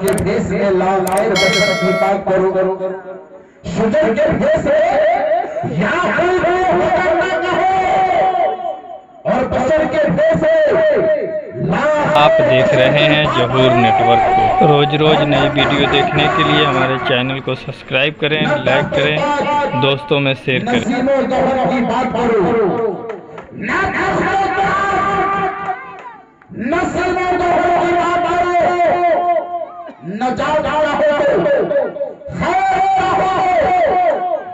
کے بھیس میں لال خیر بشر کی بات کرو شجر کے بھیس میں یا کوئی ہوتا نہ ہو اور بشر کے بھیس میں آپ دیکھ رہے ہیں ظہور نیٹ ورک کو۔ روز روز نئی ویڈیو دیکھنے کے لیے ہمارے چینل کو سبسکرائب کریں، لائک کریں، دوستوں میں شیئر کریں۔ نسیم و ظہر کی بات کرو نہ نسل و ظہر کی بات کرو نجات چاہو خیر چاہو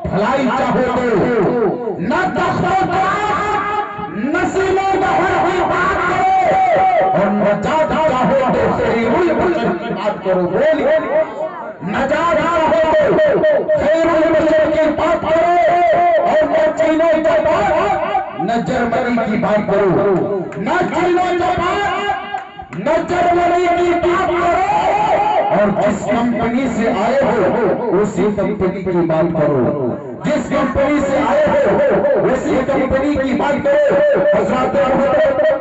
بھلائی چاہو نہ نسل و ظہر کی بات کرو اور نجات چاہو تو خیر البشر کی بات کرو بولی نجات چاہو خیر البشر کی بات کرو اور نہ چینو جاپان نہ جرمنی کی بات کرو نہ چینو جاپان نہ جرمنی کی بات کرو اور جس کمپنی سے آئے ہو اسی کمپنی کی بات کرو جس کمپنی سے آئے ہو اسی کمپنی کی بات کرو حضرات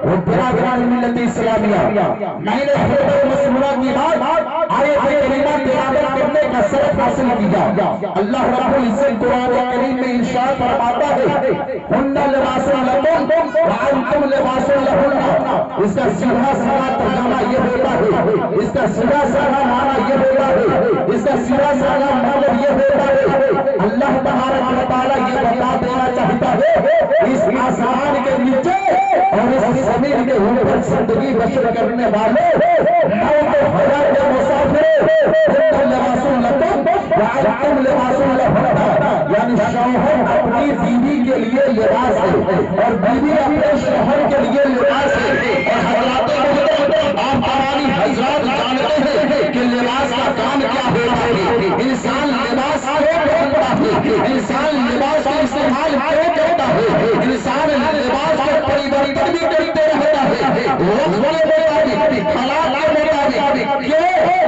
و برادران ملت اسلامیہ میں نے حضرت مسئولہ کی بات آیت کریمہ تلاوت کرنے کا سبق حاصل کیا اللہ رب العزت قرآن کریم میں ارشاد فرماتا ہے ہن لباس لکم وانتم لباس لہن اس کا سیدھا سادہ ترجمہ یہ ہوتا ہے اس کا سیدھا سادہ معنی یہ ہوتا ہے اس کا سیدھا سادہ مطلب یہ ہوتا ہے اللہ تبارک و تعالی یہ بتا دینا چاہتا ہے اس آسمان کے نیچے اور اس زمین کے اوپر زندگی بسر کرنے والے موت و حیات کے مسافر ہن لباس لکم وانتم لباس لہن یعنی شوہر اپنی بیوی کے لیے لباس ہے اور بیوی اپنے شوہر کے لیے لباس ہے اور حضرات آپ ہماری حضرات جانتے ہیں کہ لباس کا کام کیا ہوتا ہے انسان لباس کیوں پہنتا ہے انسان لباس کا استعمال کیوں کرتا ہے انسان لباس کا پریورتن بھی کرتے رہتا ہے وقت کے مطابق حالات کے مطابق کیوں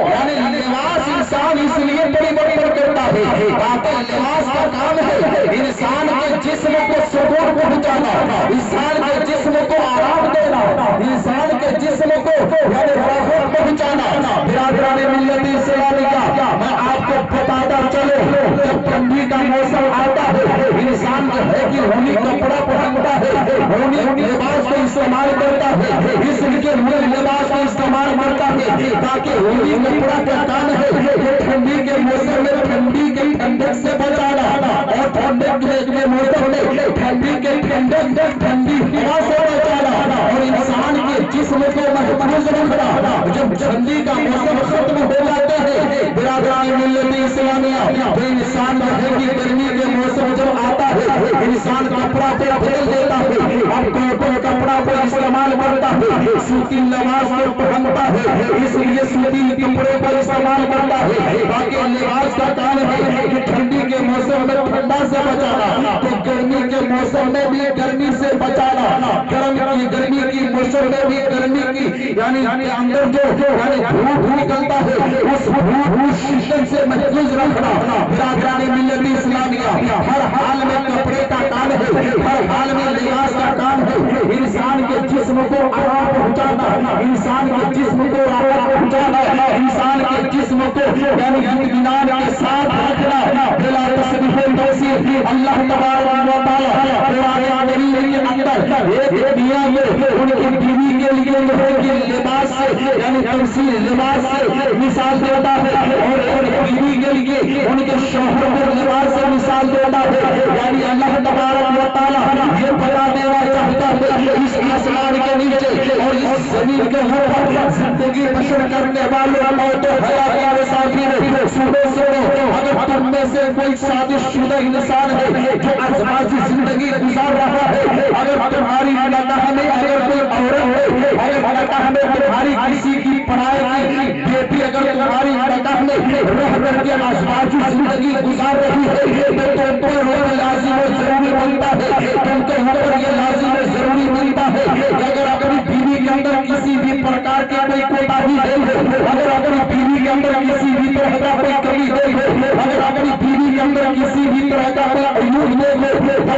یعنی لباس انسان اس لیے پریورتن کرتا ہے تاکہ لباس کا کام ہے انسان کے جسم کو سکون پہنچانا انسان کے جسم کو آرام دینا انسان کے جسم کو یعنی راحت پہنچانا برادران ملت اسلامیہ میں آپ کو بتاتا چلے جب ٹھنڈی کا موسم آتا ہے انسان جو ہے کہ اونی کپڑا پہنتا ہے اونی لباس کو استعمال کرتا ہے اس لیے لباس کو استعمال کرتا ہے تاکہ اونی کپڑا کا کام ہے کہ ٹھنڈی کے موسم میں ٹھنڈی کے ٹھنڈک سے بچانا اور ٹھنڈک کے موسم میں ٹھنڈی کے ٹھنڈک ٹھنڈی ہوا سے بچانا اور انسان کے جسم کو محفوظ رکھنا جب ٹھنڈی کا موسم ختم ہو جاتا ہے برادران ملت اسلامیہ تو انسان جو ہے کہ گرمی کے موسم جب آتا ہے انسان کپڑا پہ بدل دیتا ہے اب کوٹن کپڑا کو استعمال کرتا ہے سوتی لباس کو پہنتا ہے اس لیے سوتی کپڑے کو استعمال کرتا ہے باقی لباس کا کام ہے کہ ٹھنڈی کے موسم میں ٹھنڈا سے بچانا تو گرمی کے موسم میں بھی گرمی سے بچانا گرمی کی موسم میں بھی گرمی کی یعنی اندر جو یعنی دھوپ نکلتا ہے اس دھوپ شدت سے محفوظ رکھنا برادران ملت اسلامیہ ہر حال میں کپڑے کا کام ہے ہر حال میں لباس کا کام ہے انسان کے جسم کو آرام پہنچانا انسان کے جسم کو راحت پہنچانا انسان کے جسم کو یعنی اطمینان کے ساتھ رکھنا بلا تصریف توصیف اللہ تبارک و تعالی قرآن کریم کے اندر ایک دنیا میں ان کی بیوی کے لیے لباس سے یعنی تمثیل لباس سے مثال دیتا ہے اور ان بیوی کے لیے ان کے شوہر کو لباس سے مثال دیتا ہے یعنی اللہ تبارک و تعالی یہ بتا دینا چاہتا ہے اس آسمان کے نیچے اور اس زمین کے اوپر زندگی بسر کرنے والے موت و حیات کے مسافر سنو اگر تم میں سے کوئی شادی شدہ انسان ہے جو ازواجی زندگی گزار رہا ہے اگر تمہاری نگاہ میں اگر کوئی عورت ہے اگر نگاہ میں تمہاری کسی کی پڑھائی کی بیٹی اگر تمہاری نگاہ میں رہ کر کے ازواجی زندگی گزار رہی ہے تو تم پر لازم و ضروری بنتا ہے تم کے اوپر یہ لازم و ضروری بنتا ہے اگر اپنی بیوی کے اندر کسی بھی پرکار کی کوئی کوتاہی ہے اگر اپنی بیوی کے اندر کسی بھی طرح کا کوئی کمی ہے اگر اپنی بیوی کے اندر کسی بھی طرح کا کوئی عیوب ہے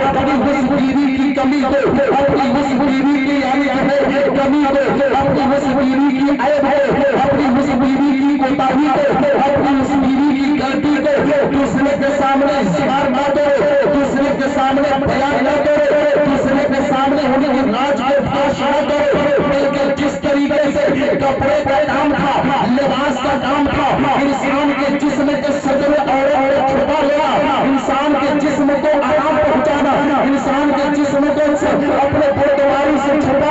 اپنی اس بیوی کی کمی ہے اپنی اس بیوی کی یعنی کمی ہے اپنی اس بیوی کی عیب ہے اپنی اس بیوی کی کوتاہی